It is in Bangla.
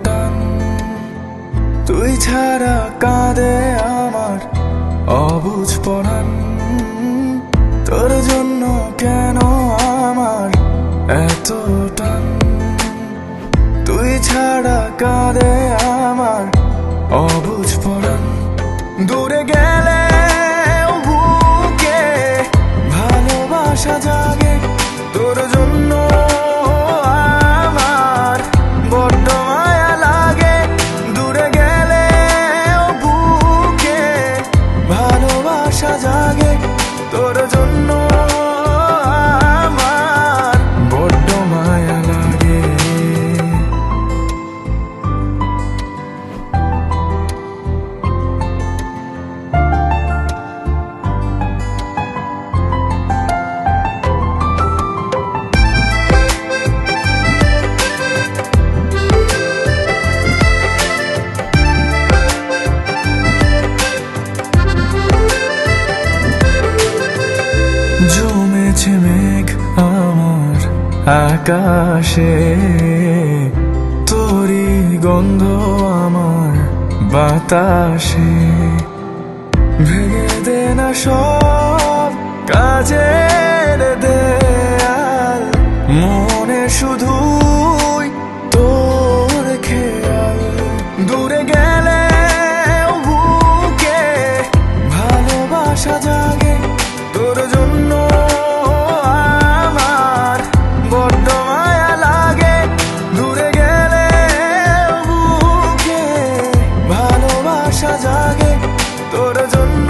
টান, তুই ছাড়া কাঁদে আমার অবুঝ পরাণ। তোর জন্য কেন আমার এত টান, তুই ছাড়া কাঁদে আমার অবুঝ পরাণ। দূরে গেলে বুকে ভালোবাসা জাগে, তোর জন্য আমার বড্ড মায়া লাগে। দূরে গেলে বুকে ভালোবাসা জাগে, তোর জন্য আমার বড্ড মায়া লাগে। জমেছে মেঘ আমার আকাশে, তোরই গন্ধ আমার বাতাসে। ভেঙে দে না সব কাজের দেয়াল, মনে শুধুই তোর খেয়াল। দূরে গেলে বুকে ভালোবাসা জাগে, তোর জন্য আমার বড্ড মায়া লাগে। দূরে গেলে বুকে ভালোবাসা জাগে, তোর জন্য